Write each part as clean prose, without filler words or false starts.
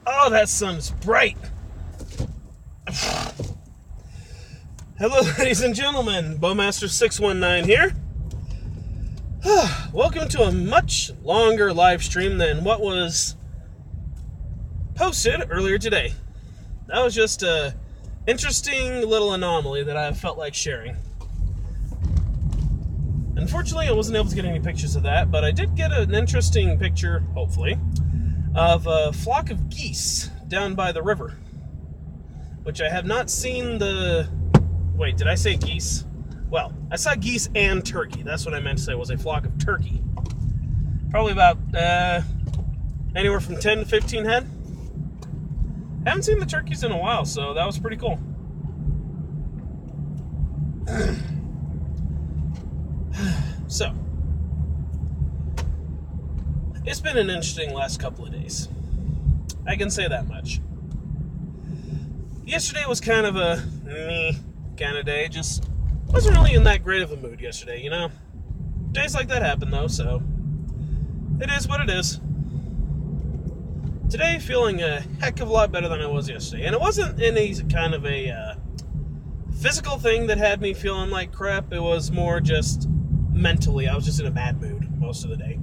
Oh, that sun's bright. Hello, ladies and gentlemen. Bowmaster619 here. Welcome to a much longer live stream than what was posted earlier today. That was just a interesting little anomaly that I felt like sharing. Unfortunately, I wasn't able to get any pictures of that, but I did get an interesting picture, hopefully, of a flock of geese down by the river, which I have not seen the... Wait, did I say geese? Well, I saw geese and turkey. That's what I meant to say, was a flock of turkey. Probably about anywhere from 10 to 15 head. Haven't seen the turkeys in a while, so that was pretty cool. So, it's been an interesting last couple of days. I can say that much. Yesterday was kind of a meh kind of day. Just wasn't really in that great of a mood yesterday, you know? Days like that happen, though, so it is what it is. Today, feeling a heck of a lot better than I was yesterday. And it wasn't any kind of a physical thing that had me feeling like crap. It was more just mentally. I was just in a bad mood most of the day.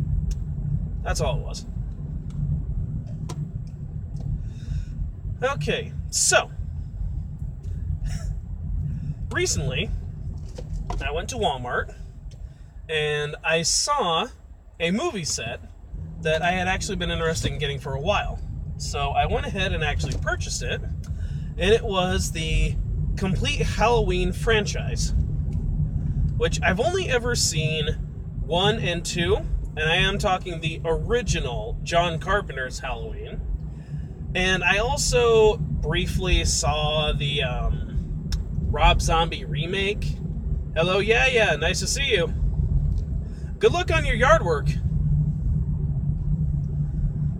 That's all it was. Okay, so recently I went to Walmart and I saw a movie set that I had actually been interested in getting for a while. So I went ahead and actually purchased it, and it was the complete Halloween franchise, which I've only ever seen 1 and 2, and I am talking the original John Carpenter's Halloween. And I also briefly saw the Rob Zombie remake. Hello, yeah, nice to see you. Good luck on your yard work.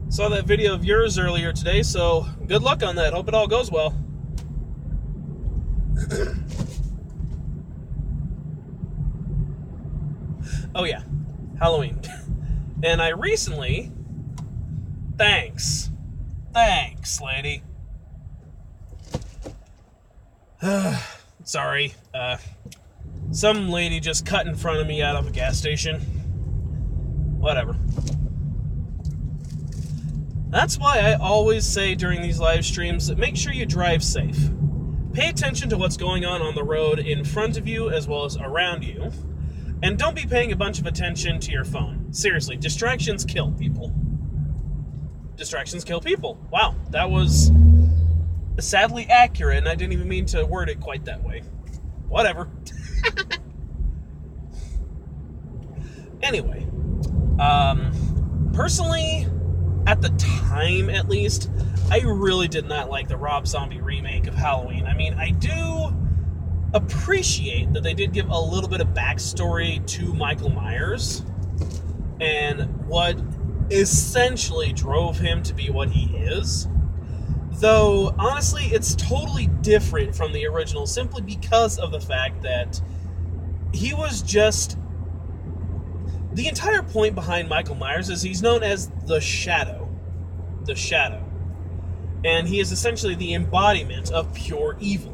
Saw that video of yours earlier today, so good luck on that. Hope it all goes well. Oh yeah, Halloween. And I recently... Thanks, lady. Sorry, some lady just cut in front of me out of a gas station. Whatever. That's why I always say during these live streams that make sure you drive safe. Pay attention to what's going on the road in front of you as well as around you. And don't be paying a bunch of attention to your phone. Seriously, distractions kill people. Distractions kill people. Wow, that was sadly accurate, and I didn't even mean to word it quite that way. Whatever. Anyway, personally, at the time at least, I really did not like the Rob Zombie remake of Halloween. I mean, I do appreciate that they did give a little bit of backstory to Michael Myers and what essentially drove him to be what he is. Though, honestly, it's totally different from the original simply because of the fact that he was just... The entire point behind Michael Myers is he's known as the Shadow. The Shadow. And he is essentially the embodiment of pure evil,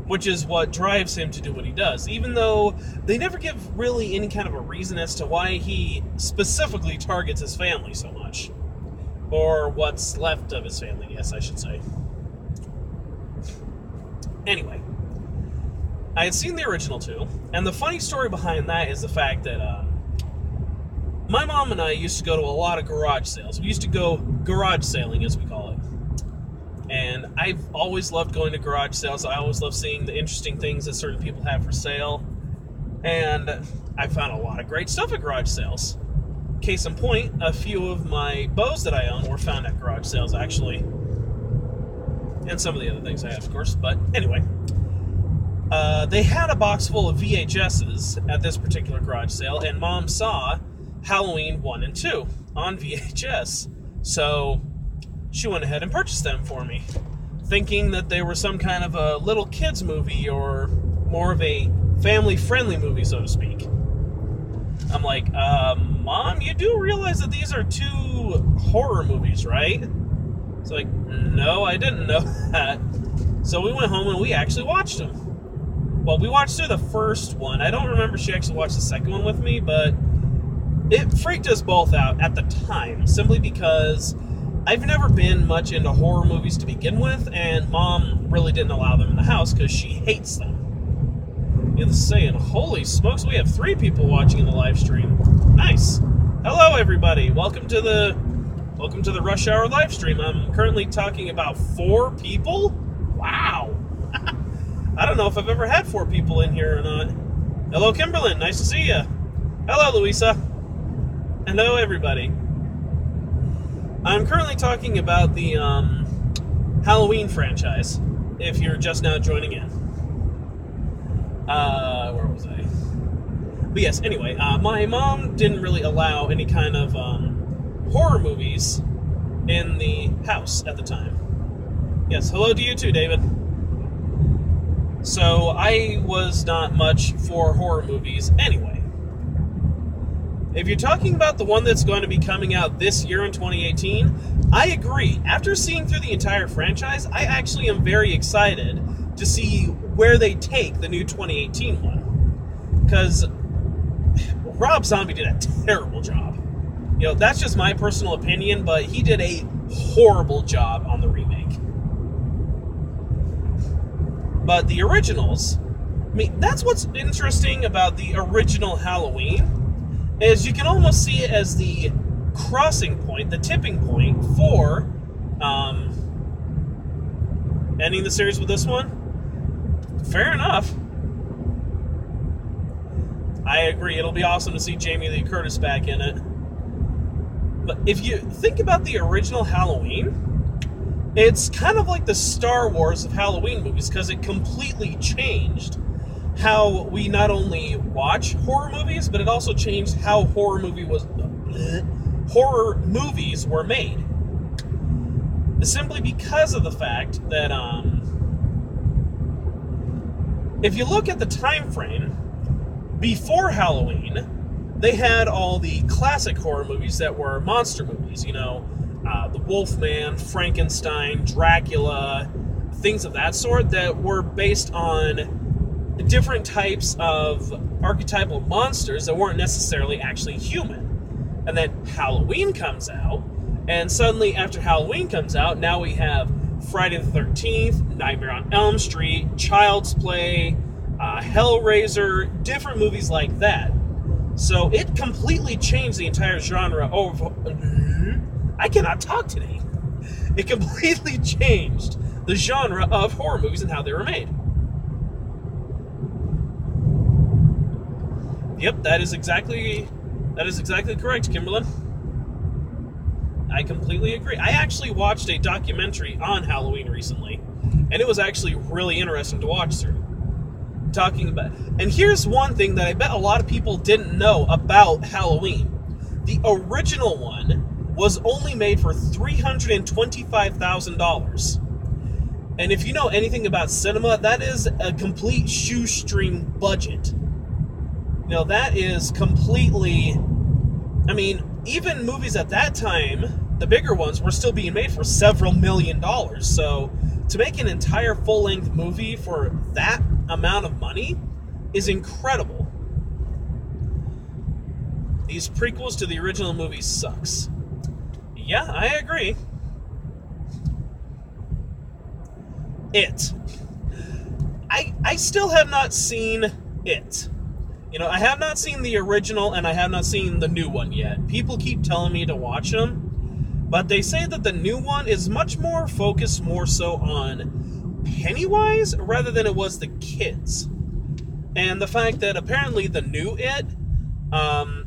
which is what drives him to do what he does, even though they never give really any kind of a reason as to why he specifically targets his family so much. Or what's left of his family, yes, I should say. Anyway, I had seen the original too, and the funny story behind that is the fact that my mom and I used to go to a lot of garage sales. We used to go garage sailing, as we call it. And I've always loved going to garage sales. I always love seeing the interesting things that certain people have for sale. And I found a lot of great stuff at garage sales. Case in point, a few of my bows that I own were found at garage sales, actually. And some of the other things I have, of course. But anyway, they had a box full of VHSs at this particular garage sale, and Mom saw Halloween 1 and 2 on VHS. So she went ahead and purchased them for me, thinking that they were some kind of a little kids movie or more of a family-friendly movie, so to speak. I'm like, Mom, you do realize that these are 2 horror movies, right? It's like, no, I didn't know that. So we went home and we actually watched them. Well, we watched through the first one. I don't remember if she actually watched the second one with me, but it freaked us both out at the time, simply because I've never been much into horror movies to begin with, and Mom really didn't allow them in the house because she hates them. You're saying, holy smokes, we have 3 people watching in the live stream. Nice. Hello, everybody. Welcome to the Rush Hour live stream. I'm currently talking about 4 people. Wow. I don't know if I've ever had 4 people in here or not. Hello, Kimberlyn. Nice to see you. Hello, Louisa. Hello, everybody. I'm currently talking about the Halloween franchise, if you're just now joining in. Where was I? But yes, anyway, my mom didn't really allow any kind of horror movies in the house at the time. Yes, hello to you too, David. So I was not much for horror movies anyway. If you're talking about the one that's going to be coming out this year in 2018, I agree. After seeing through the entire franchise, I actually am very excited to see where they take the new 2018 one. Because Rob Zombie did a terrible job. You know, that's just my personal opinion, but he did a horrible job on the remake. But the originals, I mean, that's what's interesting about the original Halloween, is you can almost see it as the crossing point, the tipping point for ending the series with this one. Fair enough. I agree. It'll be awesome to see Jamie Lee Curtis back in it. But if you think about the original Halloween, it's kind of like the Star Wars of Halloween movies, because it completely changed how we not only watch horror movies, but it also changed how horror movies were made. Simply because of the fact that if you look at the time frame before Halloween, they had all the classic horror movies that were monster movies, you know, the Wolfman, Frankenstein, Dracula, things of that sort that were based on different types of archetypal monsters that weren't necessarily actually human. And then Halloween comes out, and suddenly after Halloween comes out, now we have Friday the 13th, Nightmare on Elm Street, Child's Play, Hellraiser, different movies like that. So it completely changed the entire genre over... I cannot talk today. It completely changed the genre of horror movies and how they were made. Yep, that is exactly correct, Kimberlyn. I completely agree. I actually watched a documentary on Halloween recently, and it was actually really interesting to watch through. Talking about, and here's one thing that I bet a lot of people didn't know about Halloween. The original one was only made for $325,000. And if you know anything about cinema, that is a complete shoestring budget. You know, that is completely... I mean, even movies at that time, the bigger ones, were still being made for several $1 million. So, to make an entire full-length movie for that amount of money is incredible. These prequels to the original movie sucks. Yeah, I agree. It. I still have not seen It. You know, I have not seen the original, and I have not seen the new one yet. People keep telling me to watch them, but they say that the new one is much more focused more so on Pennywise rather than it was the kids. And the fact that apparently the new It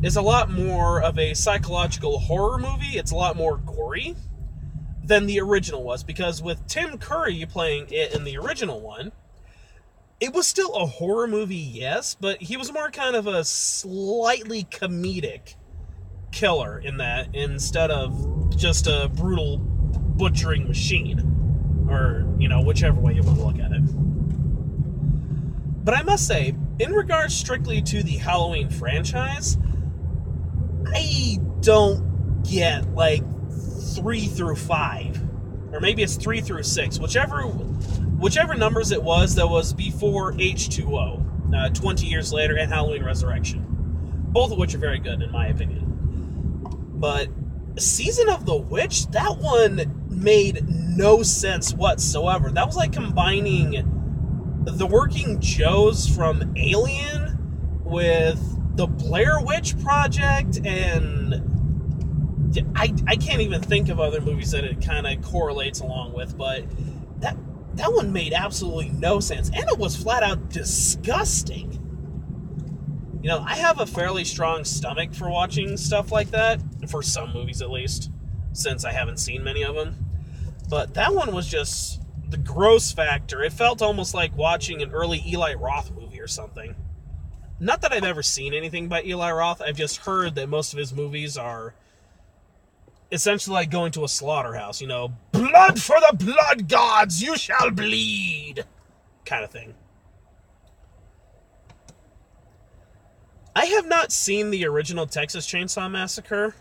is a lot more of a psychological horror movie. It's a lot more gory than the original was, because with Tim Curry playing It in the original one, it was still a horror movie, yes, but he was more kind of a slightly comedic killer in that, instead of just a brutal butchering machine, or, you know, whichever way you want to look at it. But I must say, in regards strictly to the Halloween franchise, I don't get, like, 3 through 5. or maybe it's 3 through 6, whichever numbers it was that was before H2O, 20 years later, and Halloween Resurrection. Both of which are very good, in my opinion. But Season of the Witch, that one made no sense whatsoever. That was like combining the Working Joes from Alien with the Blair Witch Project, and I can't even think of other movies that it kind of correlates along with, but that one made absolutely no sense, and it was flat out disgusting. You know, I have a fairly strong stomach for watching stuff like that, for some movies at least, since I haven't seen many of them. But that one was just the gross factor. It felt almost like watching an early Eli Roth movie or something. Not that I've ever seen anything by Eli Roth, I've just heard that most of his movies are essentially like going to a slaughterhouse, you know, blood for the blood gods, you shall bleed, kind of thing. I have not seen the original Texas Chainsaw Massacre,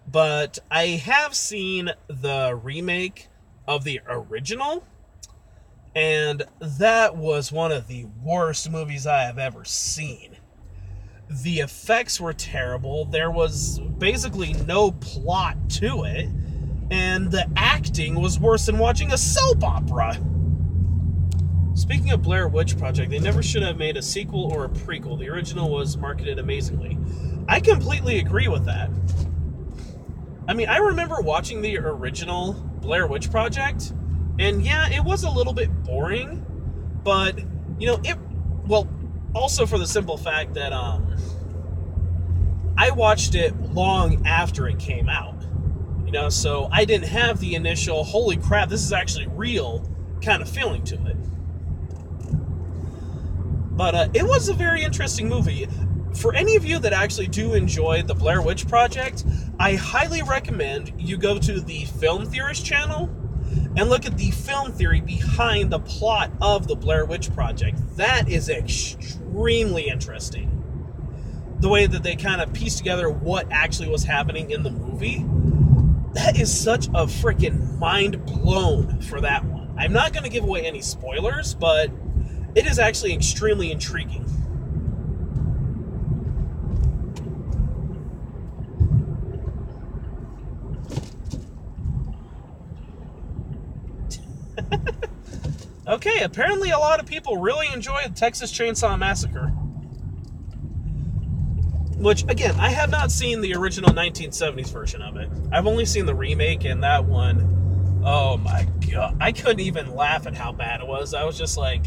but I have seen the remake of the original, and that was one of the worst movies I have ever seen. The effects were terrible, there was basically no plot to it, and the acting was worse than watching a soap opera. Speaking of Blair Witch Project, they never should have made a sequel or a prequel. The original was marketed amazingly. I completely agree with that. I mean, I remember watching the original Blair Witch Project, and yeah, it was a little bit boring, but, you know, also for the simple fact that, I watched it long after it came out, you know, so I didn't have the initial, holy crap, this is actually real kind of feeling to it. But it was a very interesting movie. For any of you that actually do enjoy the Blair Witch Project, I highly recommend you go to the Film Theorist channel and look at the film theory behind the plot of the Blair Witch Project. That is extremely interesting. The way that they kind of piece together what actually was happening in the movie, that is such a freaking mind blown for that one. I'm not going to give away any spoilers, but it is actually extremely intriguing. Okay, apparently a lot of people really enjoy the Texas Chainsaw Massacre. Which, again, I have not seen the original 1970s version of it. I've only seen the remake, and that one, oh my god. I couldn't even laugh at how bad it was. I was just like,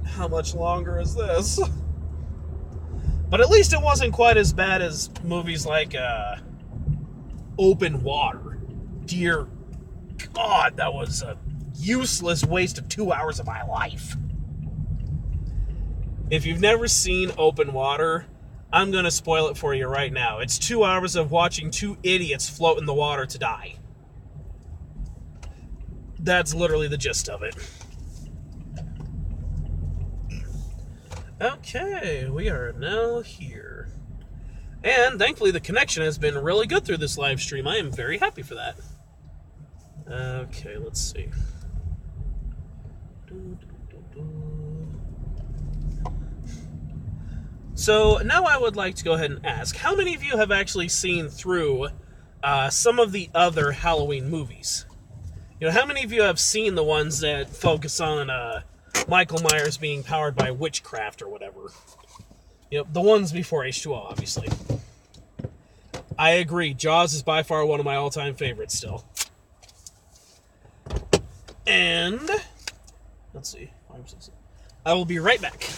how much longer is this? But at least it wasn't quite as bad as movies like Open Water. Dear God, that was a useless waste of 2 hours of my life. If you've never seen Open Water, I'm going to spoil it for you right now. It's 2 hours of watching two idiots float in the water to die. That's literally the gist of it. Okay, we are now here. And thankfully the connection has been really good through this live stream. I am very happy for that. Okay, let's see. So now I would like to go ahead and ask, how many of you have actually seen through some of the other Halloween movies? You know, how many of you have seen the ones that focus on Michael Myers being powered by witchcraft or whatever? You know, the ones before H2O, obviously. I agree, Jaws is by far one of my all-time favorites still. And, let's see, I will be right back.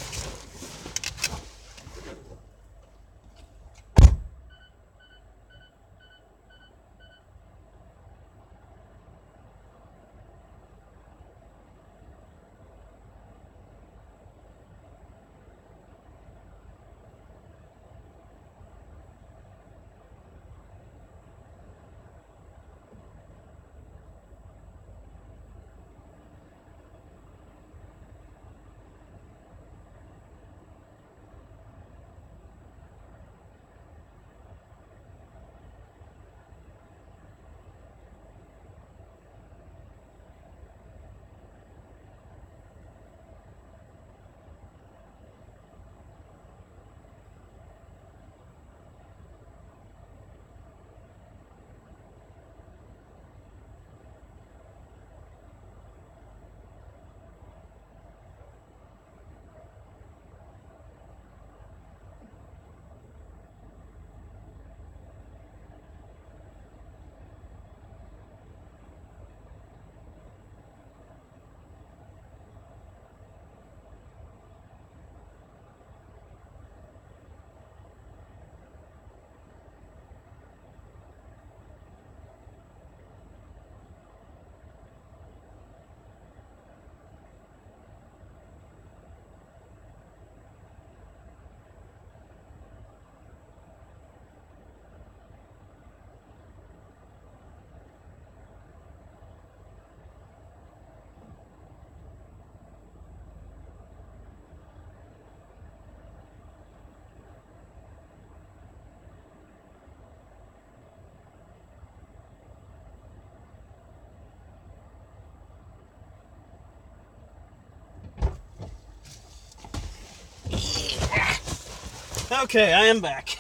Okay, I am back.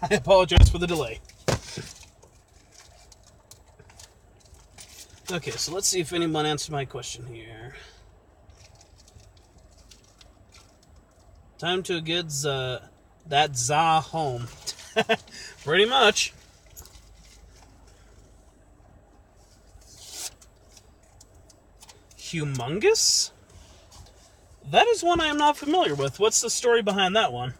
I apologize for the delay. Okay, so let's see if anyone answered my question here. Time to get that za home. Pretty much. Humongous? That is one I am not familiar with. What's the story behind that one?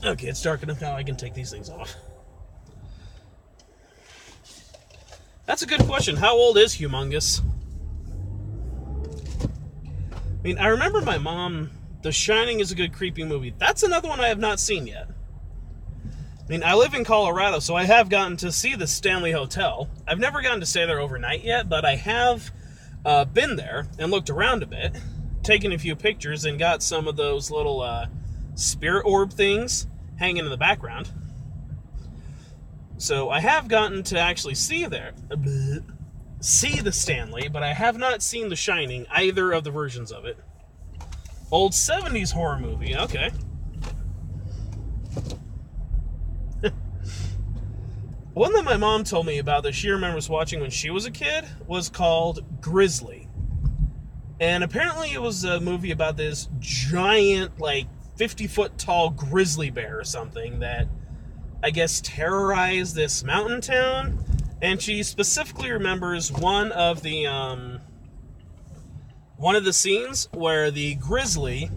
Okay, it's dark enough now I can take these things off. That's a good question. How old is Humongous? I mean, I remember my mom, The Shining is a good creepy movie. That's another one I have not seen yet. I mean, I live in Colorado, so I have gotten to see the Stanley Hotel. I've never gotten to stay there overnight yet, but I have been there and looked around a bit, taken a few pictures, and got some of those little spirit orb things hanging in the background. So I have gotten to actually see the Stanley, but I have not seen The Shining, either of the versions of it. Old 70s horror movie, okay. One that my mom told me about that she remembers watching when she was a kid was called Grizzly. And apparently it was a movie about this giant, 50-foot tall grizzly bear or something that, I guess, terrorized this mountain town. And she specifically remembers one of the scenes where the grizzly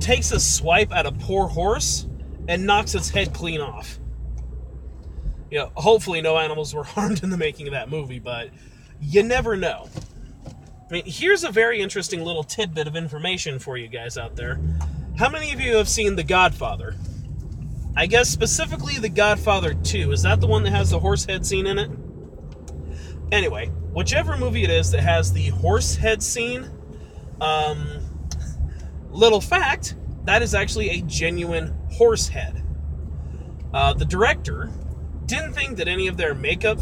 takes a swipe at a poor horse and knocks its head clean off. You know, hopefully no animals were harmed in the making of that movie, but you never know. I mean, here's a very interesting little tidbit of information for you guys out there. How many of you have seen The Godfather? I guess specifically The Godfather 2. Is that the one that has the horse head scene in it? Anyway, whichever movie it is that has the horse head scene, little fact, that is actually a genuine horse head. The director didn't think that any of their makeup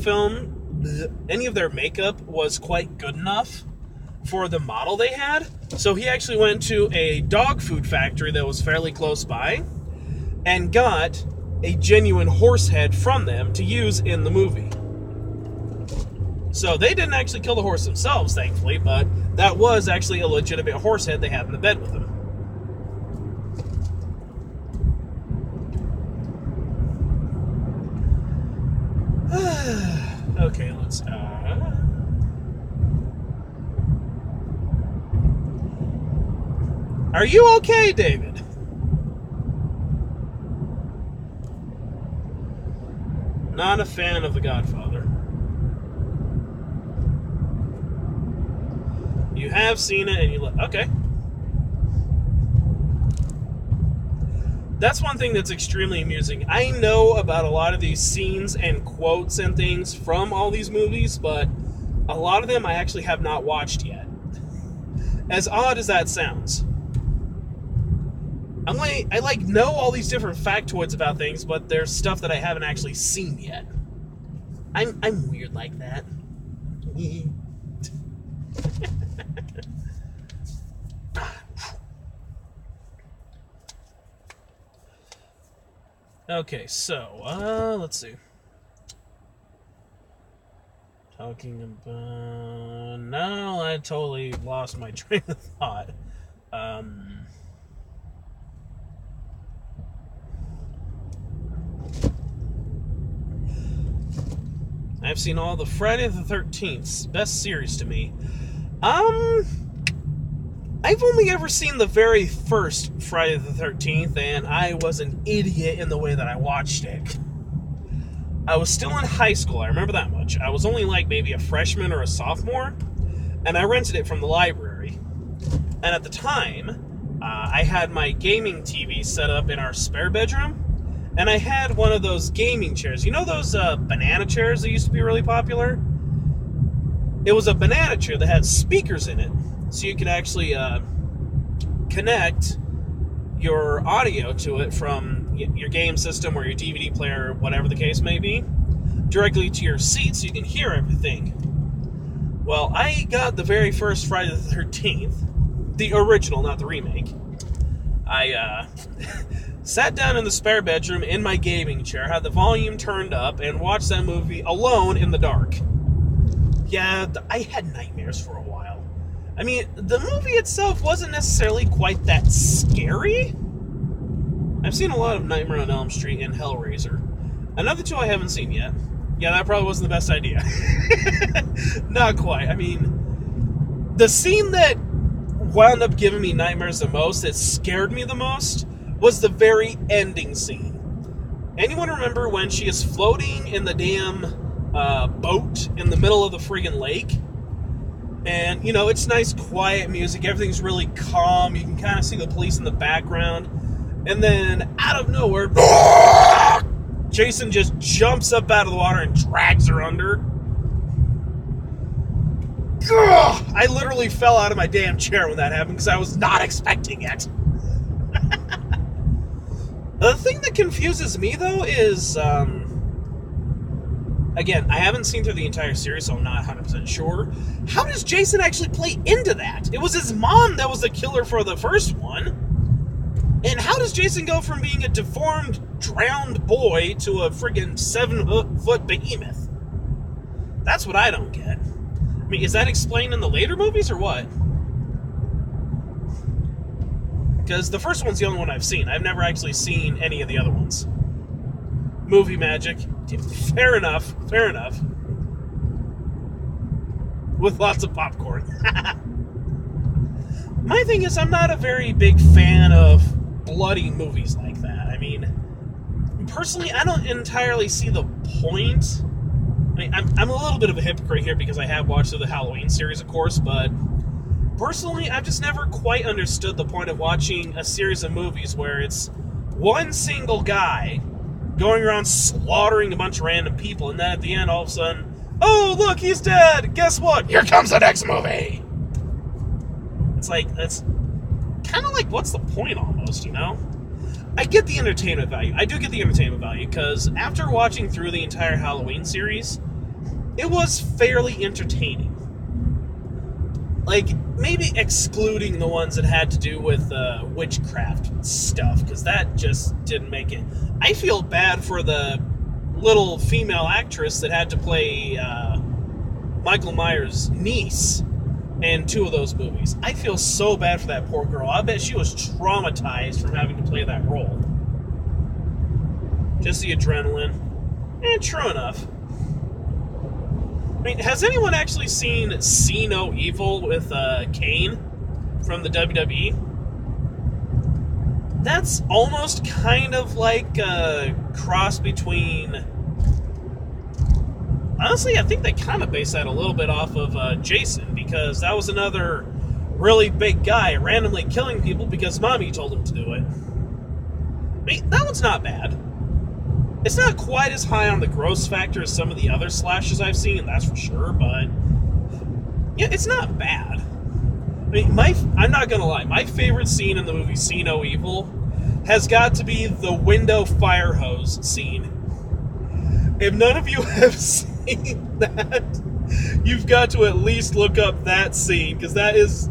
was quite good enough for the model they had, so he actually went to a dog food factory that was fairly close by and got a genuine horse head from them to use in the movie. So they didn't actually kill the horse themselves, thankfully, but that was actually a legitimate horse head they had in the bed with them. Okay, let's... Are you okay, David? Not a fan of The Godfather. You have seen it and you okay. That's one thing that's extremely amusing. I know about a lot of these scenes and quotes and things from all these movies, but a lot of them I actually have not watched yet. As odd as that sounds. I know all these different factoids about things, but there's stuff that I haven't actually seen yet. I'm weird like that. Okay, so, let's see. Talking about... No, I totally lost my train of thought. I've seen all the Friday the 13th, best series to me. I've only ever seen the very first Friday the 13th, and I was an idiot in the way that I watched it. I was still in high school, I remember that much. I was only maybe a freshman or a sophomore, and I rented it from the library. And at the time, I had my gaming TV set up in our spare bedroom, and I had one of those gaming chairs. You know those banana chairs that used to be really popular? It was a banana chair that had speakers in it, so you could actually connect your audio to it from your game system or your DVD player, whatever the case may be, directly to your seat so you can hear everything. Well, I got the very first Friday the 13th, the original, not the remake. I sat down in the spare bedroom in my gaming chair, had the volume turned up, and watched that movie alone in the dark. Yeah, I had nightmares for a while. I mean, the movie itself wasn't necessarily quite that scary. I've seen a lot of Nightmare on Elm Street and Hellraiser. Another two I haven't seen yet. Yeah, that probably wasn't the best idea. Not quite. I mean, the scene that wound up giving me nightmares the most, that scared me the most, was the very ending scene. Anyone remember when she is floating in the damn boat in the middle of the friggin' lake? And, you know, it's nice, quiet music. Everything's really calm. You can kind of see the police in the background. And then, out of nowhere, Jason just jumps up out of the water and drags her under. Ugh, I literally fell out of my damn chair when that happened because I was not expecting it. The thing that confuses me, though, is, again, I haven't seen through the entire series, so I'm not 100% sure. How does Jason actually play into that? It was his mom that was the killer for the first one. And how does Jason go from being a deformed, drowned boy to a friggin' 7-foot behemoth? That's what I don't get. I mean, is that explained in the later movies or what? Because the first one's the only one I've seen. I've never actually seen any of the other ones. Movie magic. Fair enough. Fair enough. With lots of popcorn. My thing is, I'm not a very big fan of bloody movies like that. I mean, personally, I don't entirely see the point. I mean, I'm a little bit of a hypocrite here because I have watched the Halloween series, of course, but personally, I've just never quite understood the point of watching a series of movies where it's one single guy going around slaughtering a bunch of random people, and then at the end, all of a sudden, oh, look, he's dead! Guess what? Here comes the next movie! It's like, that's kind of like, what's the point almost, you know? I get the entertainment value. I do get the entertainment value, because after watching through the entire Halloween series, it was fairly entertaining. Like, maybe excluding the ones that had to do with witchcraft stuff, because that just didn't make it. I feel bad for the little female actress that had to play Michael Myers' niece in two of those movies. I feel so bad for that poor girl. I bet she was traumatized from having to play that role. Just the adrenaline. And true enough. I mean, has anyone actually seen See No Evil with Kane from the WWE? That's almost kind of like a cross between... Honestly, I think they kind of based that a little bit off of Jason, because that was another really big guy randomly killing people because Mommy told him to do it. I mean, that one's not bad. It's not quite as high on the gross factor as some of the other slashes I've seen, that's for sure, but yeah, it's not bad. I mean, I'm not gonna lie, my favorite scene in the movie See No Evil has got to be the window fire hose scene. If none of you have seen that, you've got to at least look up that scene, because that is...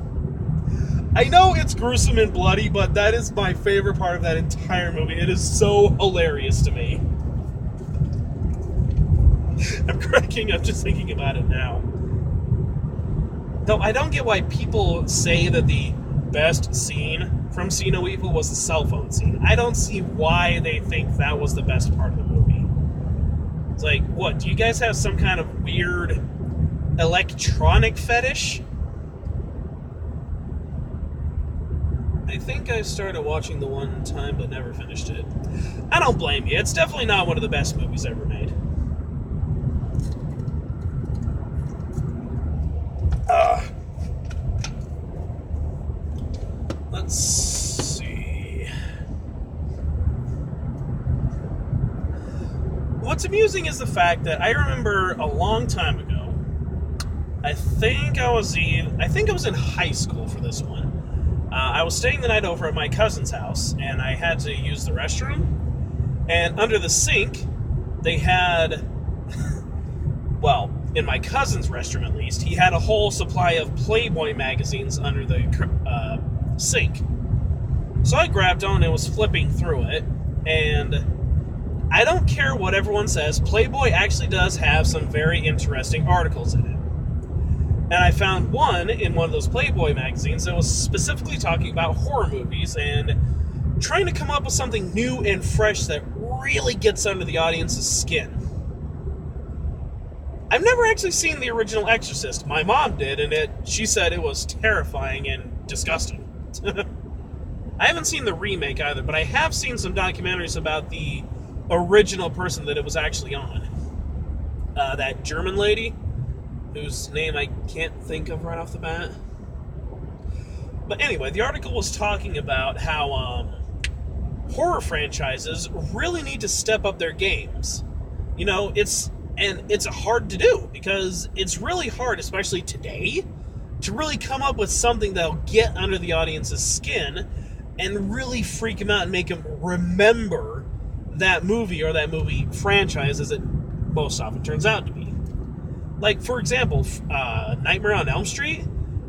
I know it's gruesome and bloody, but that is my favorite part of that entire movie. It is so hilarious to me. I'm cracking up just thinking about it now. Though I don't get why people say that the best scene from See No Evil was the cell phone scene. I don't see why they think that was the best part of the movie. It's like, what, do you guys have some kind of weird electronic fetish? I think I started watching the one time but never finished it. I don't blame you. It's definitely not one of the best movies ever made. Let's see. What's amusing is the fact that I remember a long time ago, I think I was in high school for this one. I was staying the night over at my cousin's house, and I had to use the restroom. And under the sink, they had, well, in my cousin's restroom at least, he had a whole supply of Playboy magazines under the sink. So I grabbed on and was flipping through it, and I don't care what everyone says, Playboy actually does have some very interesting articles in it. And I found one in one of those Playboy magazines that was specifically talking about horror movies and trying to come up with something new and fresh that really gets under the audience's skin. I've never actually seen the original Exorcist. My mom did, and she said it was terrifying and disgusting. I haven't seen the remake either, but I have seen some documentaries about the original person that it was actually on. That German lady, whose name I can't think of right off the bat. But anyway, the article was talking about how horror franchises really need to step up their games. You know, it's hard to do, because it's really hard, especially today, to really come up with something that'll get under the audience's skin and really freak them out and make them remember that movie or that movie franchise, as it most often turns out to be. Like, for example, Nightmare on Elm Street,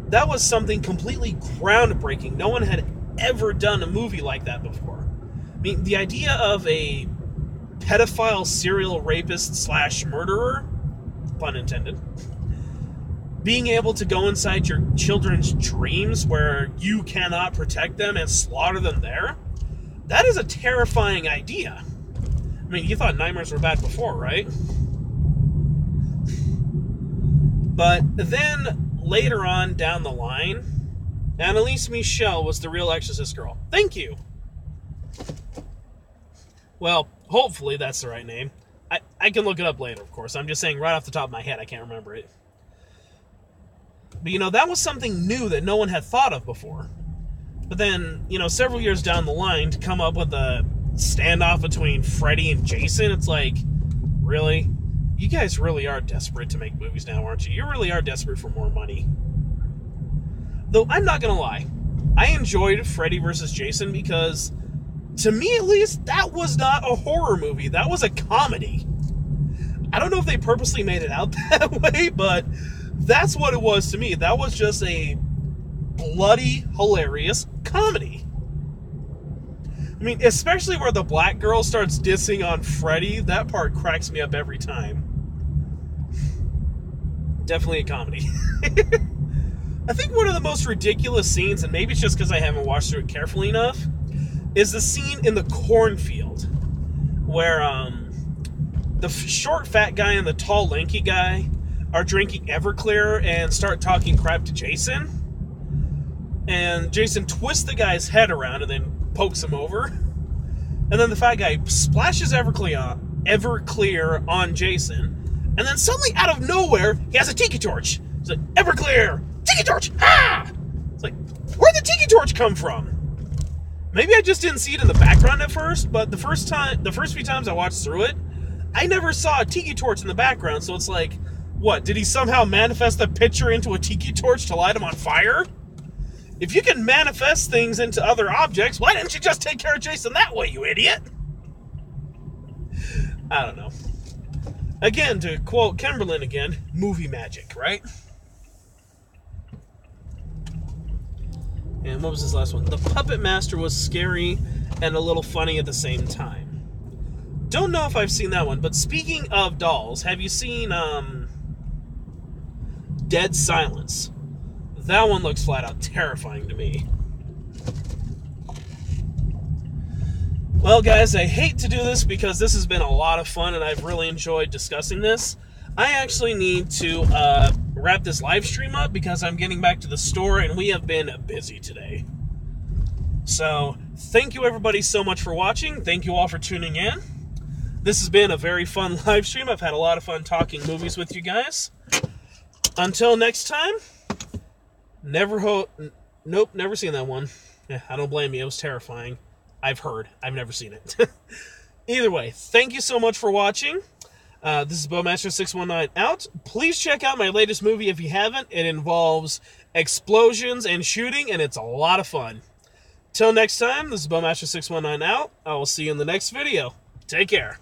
that was something completely groundbreaking. No one had ever done a movie like that before. I mean, the idea of a pedophile serial rapist / murderer, pun intended, being able to go inside your children's dreams where you cannot protect them and slaughter them there, that is a terrifying idea. I mean, you thought nightmares were bad before, right? But then, later on down the line, Annalise Michel was the real Exorcist girl. Thank you! Well, hopefully that's the right name. I can look it up later, of course. I'm just saying right off the top of my head, I can't remember it. But, you know, that was something new that no one had thought of before. But then, you know, several years down the line, to come up with a standoff between Freddy and Jason, it's like, really? You guys really are desperate to make movies now, aren't you? You really are desperate for more money. Though, I'm not gonna lie. I enjoyed Freddy vs. Jason because, to me at least, that was not a horror movie. That was a comedy. I don't know if they purposely made it out that way, but that's what it was to me. That was just a bloody, hilarious comedy. I mean, especially where the black girl starts dissing on Freddy, that part cracks me up every time. Definitely a comedy. I think one of the most ridiculous scenes, and maybe it's just because I haven't watched through it carefully enough, is the scene in the cornfield where the short fat guy and the tall lanky guy are drinking Everclear and start talking crap to Jason. And Jason twists the guy's head around and then pokes him over. And then the fat guy splashes Everclear on Jason. And then suddenly, out of nowhere, he has a tiki torch. He's like, Everclear! Tiki torch! Ah! It's like, where'd the tiki torch come from? Maybe I just didn't see it in the background at first, but the first few times I watched through it, I never saw a tiki torch in the background, so it's like, what, did he somehow manifest the picture into a tiki torch to light him on fire? If you can manifest things into other objects, why didn't you just take care of Jason that way, you idiot? I don't know. Again, to quote Kimberlin again, movie magic, right? And what was this last one? The Puppet Master was scary and a little funny at the same time. Don't know if I've seen that one, but speaking of dolls, have you seen Dead Silence? That one looks flat out terrifying to me. Well, guys, I hate to do this because this has been a lot of fun and I've really enjoyed discussing this. I actually need to wrap this live stream up because I'm getting back to the store and we have been busy today. So, thank you everybody so much for watching. Thank you all for tuning in. This has been a very fun live stream. I've had a lot of fun talking movies with you guys. Until next time, nope, never seen that one. Yeah, I don't blame you. It was terrifying. I've heard. I've never seen it. Either way, thank you so much for watching. This is Bowmaster619 out. Please check out my latest movie if you haven't. It involves explosions and shooting, and it's a lot of fun. Till next time, this is Bowmaster619 out. I will see you in the next video. Take care.